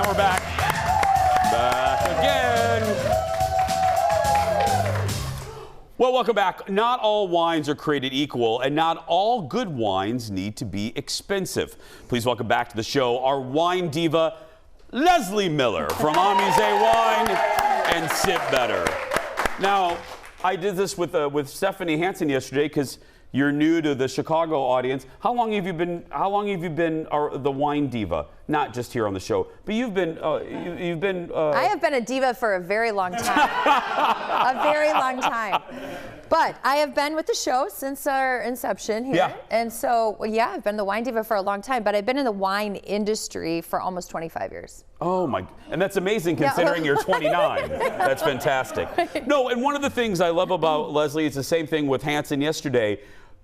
And we're back. Back again. Well, welcome back. Not all wines are created equal, and not all good wines need to be expensive. Please welcome back to the show our wine diva, Leslee Miller from Amusé Wine and Sip Better. Now, I did this with Stephanie Hansen yesterday because you're new to the Chicago audience. How long have you been the wine diva? Not just here on the show, but you've been. I have been a diva for a very long time. A very long time. But I have been with the show since our inception here. Yeah. And so, yeah, I've been the wine diva for a long time, but I've been in the wine industry for almost 25 years. Oh my, and that's amazing considering you're 29. That's fantastic. No, and one of the things I love about Leslee is the same thing with Hansen yesterday.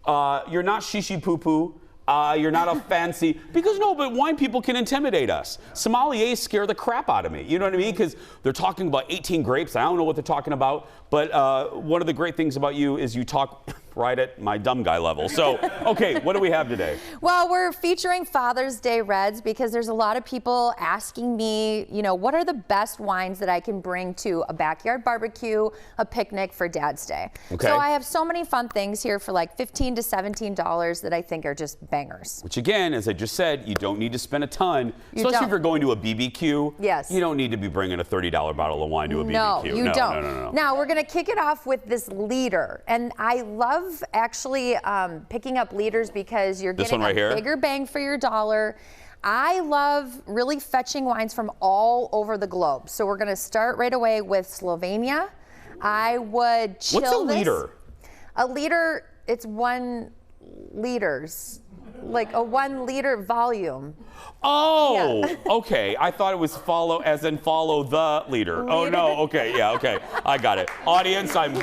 You're not shishi poo poo. You're not a fancy, but wine people can intimidate us. Sommeliers scare the crap out of me. You know what I mean? Because they're talking about 18 grapes. I don't know what they're talking about. But one of the great things about you is you talk right at my dumb guy level. So, okay, what do we have today? Well, we're featuring Father's Day Reds because there's a lot of people asking me, what are the best wines that I can bring to a backyard barbecue, a picnic for Dad's Day. Okay. So I have so many fun things here for like $15 to $17 that I think are just bangers. Which again, as I just said, you don't need to spend a ton, especially if you're going to a BBQ. Yes. You don't need to be bringing a $30 bottle of wine to a BBQ. No, you don't. No. Now, we're going to kick it off with this leader. And I love actually picking up leaders because you're getting a bigger bang for your dollar. I love really fetching wines from all over the globe. So we're going to start right away with Slovenia. I would chill this. What's a liter? A liter, it's 1 liters. Like a 1 liter volume. Oh, yeah. Okay. I thought it was follow the leader. Oh no. Okay. Yeah. Okay. I got it. Audience, I'm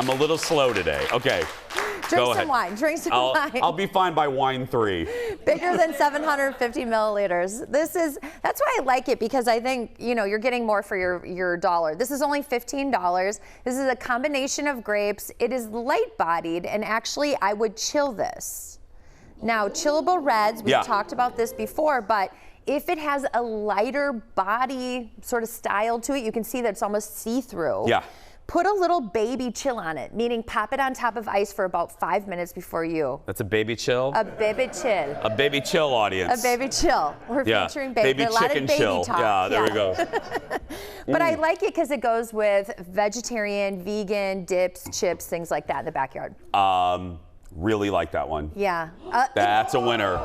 a little slow today. Okay. Drink some wine. Drink some wine. I'll be fine by wine 3. Bigger than 750 milliliters. That's why I like it, because I think, you're getting more for your dollar. This is only $15. This is a combination of grapes. It is light bodied, and actually I would chill this. Now, chillable reds, we've talked about this before, but if it has a lighter body sort of style to it, you can see that it's almost see-through. Yeah. Put a little baby chill on it, meaning pop it on top of ice for about 5 minutes before you. That's a baby chill? A baby chill. A baby chill, audience. A baby chill. We're featuring baby. Baby chicken chill. Talk. Yeah, there we go. But I like it because it goes with vegetarian, vegan, dips, chips, things like that in the backyard. Really like that one. Yeah. That's a winner.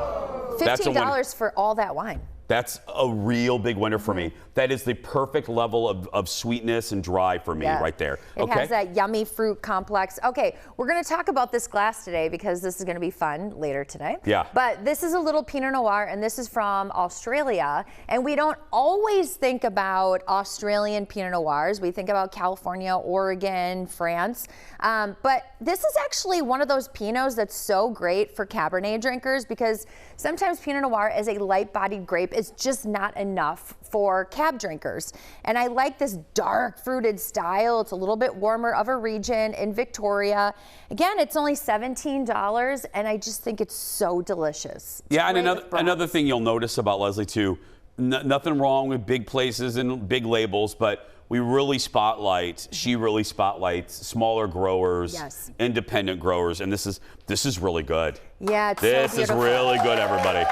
$15 for all that wine. That's a real big winner for me. That is the perfect level of sweetness and dry for me right there. It has that yummy fruit complex. Okay, we're going to talk about this glass today because this is going to be fun later today. Yeah. But this is a little Pinot Noir, and this is from Australia. And we don't always think about Australian Pinot Noirs. We think about California, Oregon, France. But this is actually one of those Pinots that's so great for Cabernet drinkers, because sometimes Pinot Noir as a light-bodied grape is just not enough for cab drinkers. And I like this dark fruited style. It's a little bit warmer of a region in Victoria. Again, it's only $17, and I just think it's so delicious. Yeah, and another thing you'll notice about Leslee too, nothing wrong with big places and big labels, but she really spotlights smaller growers, independent growers, and this is really good. Yeah, it's this so beautiful. is really good, everybody.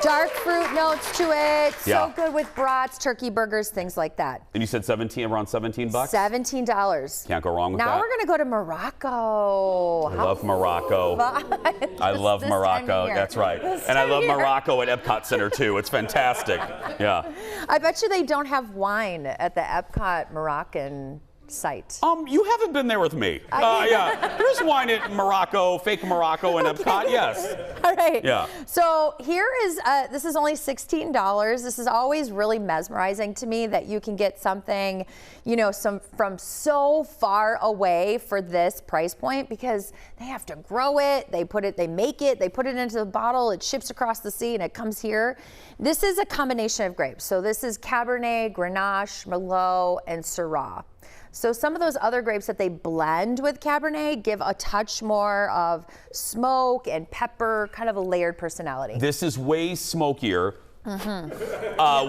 Dark fruit notes to it. So good with brats, turkey burgers, things like that. And you said around $17? $17. Can't go wrong with that. Now we're going to go to Morocco. I love Morocco. I love Morocco. That's right. And I love Morocco at Epcot Center too. It's fantastic. Yeah. I bet you they don't have wine at the Epcot Moroccan site. You haven't been there with me. Yeah. There's wine at Morocco, fake Morocco and Epcot, yes. All right. Yeah. So here is, this is only $16. This is always really mesmerizing to me that you can get something, from so far away for this price point, because they have to grow it, they make it, they put it into the bottle, it ships across the sea, and it comes here. This is a combination of grapes. So this is Cabernet, Grenache, Merlot, and Syrah. So some of those other grapes that they blend with Cabernet give a touch more of smoke and pepper, kind of a layered personality. This is way smokier.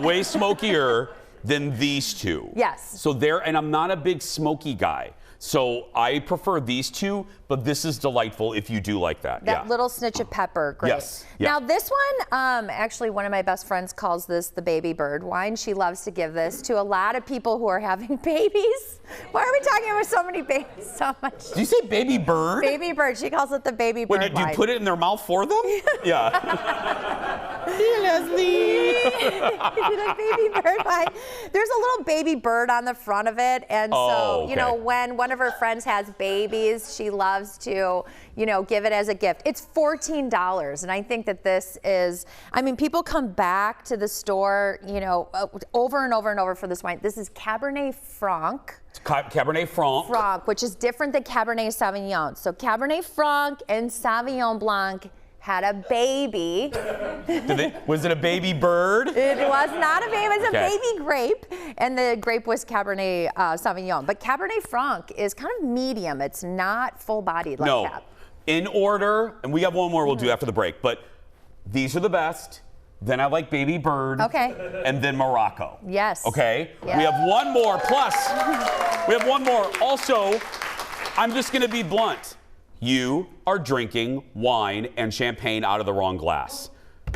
Way smokier than these two. Yes. So and I'm not a big smoky guy. So I prefer these two, but this is delightful if you do like that. That little snitch of pepper, great. Yes. Yeah. Now this one, actually one of my best friends calls this the baby bird wine. She loves to give this to a lot of people who are having babies. Why are we talking about so many babies so much? Did you say baby bird? Baby bird, she calls it the baby bird Wait, do you wine. put it in their mouth for them? Yeah. Hey, Leslie. The baby bird wine. There's a little baby bird on the front of it, and so, okay. you know, when one of her friends has babies, she loves to, you know, give it as a gift. It's $14, and I think that this is, I mean, people come back to the store, you know, over and over and over for this wine. This is Cabernet Franc. Cabernet Franc. Franc, which is different than Cabernet Sauvignon. So Cabernet Franc and Sauvignon Blanc had a baby. Was it a baby bird? It was not a baby, it was a Okay. baby grape. And the grape was Cabernet Sauvignon. But Cabernet Franc is kind of medium. It's not full-bodied like that. In order, and we have one more we'll do after the break, but these are the best. Then I like baby bird. Okay. And then Morocco. Yes. Okay? Yeah. We have one more. Plus, we have one more. Also, I'm just going to be blunt. You are drinking wine and champagne out of the wrong glass.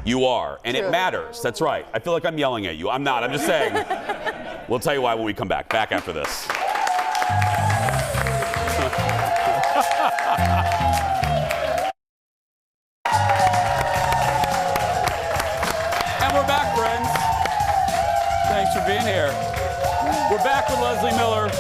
You are. And True. it matters. That's right. I feel like I'm yelling at you. I'm not. I'm just saying. We'll tell you why when we come back. Back after this. And we're back, friends. Thanks for being here. We're back with Leslee Miller.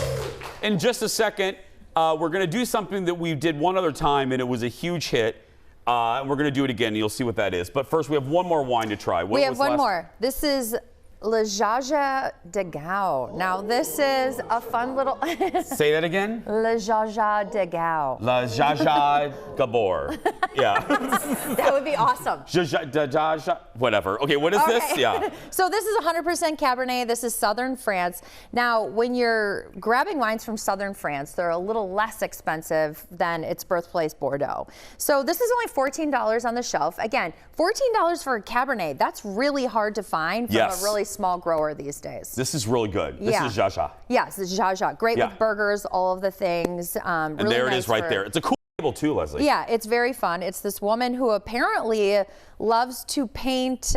In just a second, we're going to do something that we did one other time, and it was a huge hit. And we're going to do it again, and you'll see what that is. But first, we have one more wine to try. We have one more. This is Le Jaja de Gao. Now, this is a fun little... Say that again? Le Jaja de Gao. La Jaja Gabor. Yeah. That would be awesome. Jaja, whatever. Okay, what is this? Yeah. So this is 100% Cabernet. This is Southern France. Now, when you're grabbing wines from Southern France, they're a little less expensive than its birthplace, Bordeaux. So this is only $14 on the shelf. Again, $14 for a Cabernet. That's really hard to find from a really small grower these days. This is really good. This is Jaja. Yes, this is Jaja. Great with burgers, all of the things. And really there it nice is right there. It's a cool label too, Leslie. Yeah, it's very fun. It's this woman who apparently loves to paint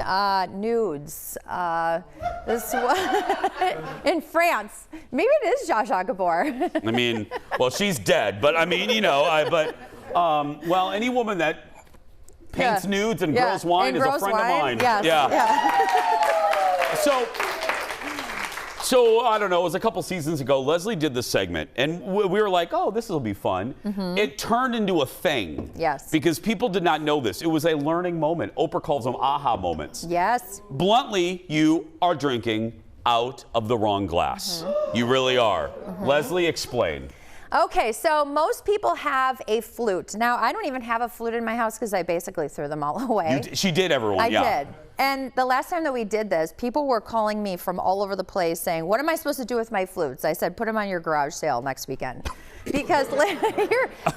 nudes. In France. Maybe it is Zsa Zsa Gabor. I mean, well, she's dead, but I mean, you know, well, any woman that paints nudes and grows wine is a friend of mine. Yes. Yeah. So I don't know, it was a couple seasons ago, Leslie did this segment, and we were like, oh, this will be fun. It turned into a thing. Yes. Because people did not know this. It was a learning moment. Oprah calls them aha moments. Yes. Bluntly, you are drinking out of the wrong glass. You really are. Leslie, explain. Okay, so most people have a flute. Now, I don't even have a flute in my house because I basically threw them all away. She did, everyone. I did. And the last time that we did this, people were calling me from all over the place saying, what am I supposed to do with my flutes? I said, put them on your garage sale next weekend. Because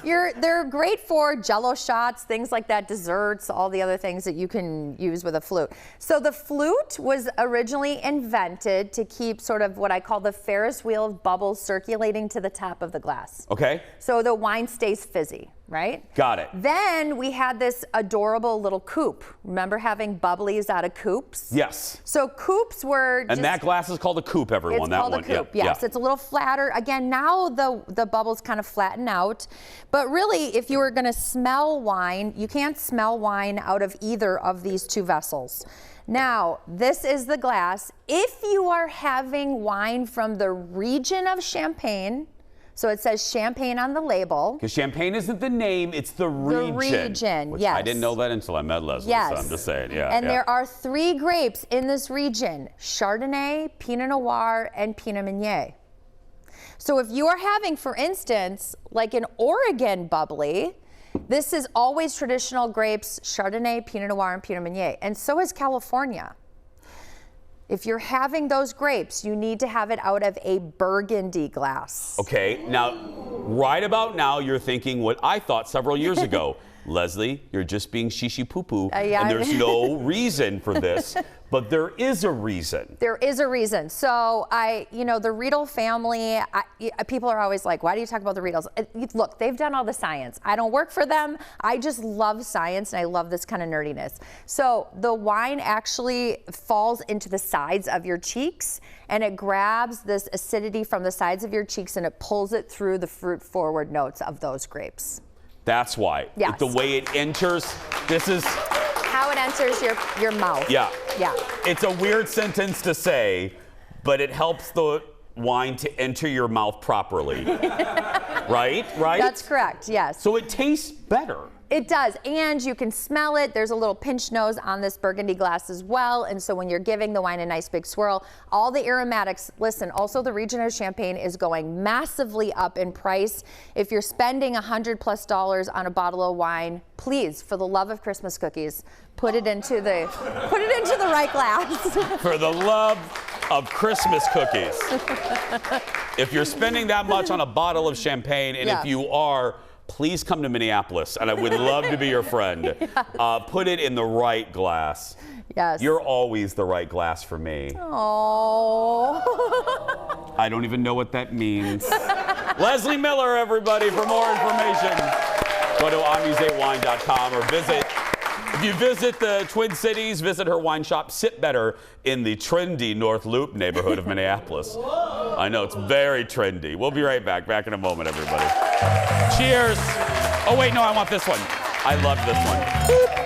they're great for Jell-O shots, things like that, desserts, all the other things that you can use with a flute. So the flute was originally invented to keep sort of what I call the Ferris wheel of bubbles circulating to the top of the glass. Okay. So the wine stays fizzy, right? Got it. Then we had this adorable little coupe. Remember having bubblies out of coupes? Yes. So coupes were And that glass is called a coupe, everyone. It's called a coupe, yes. It's a little flatter. Again, now the bubbles kind of flatten out. But really, if you were going to smell wine, you can't smell wine out of either of these two vessels. Now, this is the glass. If you are having wine from the region of Champagne, so it says Champagne on the label. Because Champagne isn't the name, it's the region. The region, which yes. I didn't know that until I met Leslie, Yes. so I'm just saying, yeah. And there are 3 grapes in this region: Chardonnay, Pinot Noir, and Pinot Meunier. So if you are having, for instance, like an Oregon bubbly, this is always traditional grapes: Chardonnay, Pinot Noir, and Pinot Meunier. And so is California. If you're having those grapes, you need to have it out of a Burgundy glass. Okay, now, right about now, you're thinking what I thought several years ago. Leslie, you're just being shishi poo poo, yeah. and there's no reason for this. But there is a reason. There is a reason. So the Riedel family, people are always like, why do you talk about the Riedels? Look, they've done all the science. I don't work for them. I just love science and I love this kind of nerdiness. So the wine actually falls into the sides of your cheeks and it grabs this acidity from the sides of your cheeks and it pulls it through the fruit forward notes of those grapes. That's why. Yes. The way it enters, this is how it enters your mouth. Yeah. Yeah. It's a weird sentence to say, but it helps the wine to enter your mouth properly. Right? That's correct, yes. So it tastes better. It does, and you can smell it. There's a little pinch nose on this Burgundy glass as well, and so when you're giving the wine a nice big swirl, all the aromatics, listen, also the region of Champagne is going massively up in price. If you're spending $100+ on a bottle of wine, please, for the love of Christmas cookies, put it into the right glass. For the love of Christmas cookies. If you're spending that much on a bottle of champagne, and if you are, please come to Minneapolis, and I would love to be your friend. Yes. Put it in the right glass. Yes. You're always the right glass for me. Oh. I don't even know what that means. Leslee Miller, everybody, for more information. Go to amusewine.com or if you visit the Twin Cities, visit her wine shop, Sit Better, in the trendy North Loop neighborhood of Minneapolis. I know, it's very trendy. We'll be right back. Back in a moment, everybody. Cheers. Oh, wait, no, I want this one. I love this one.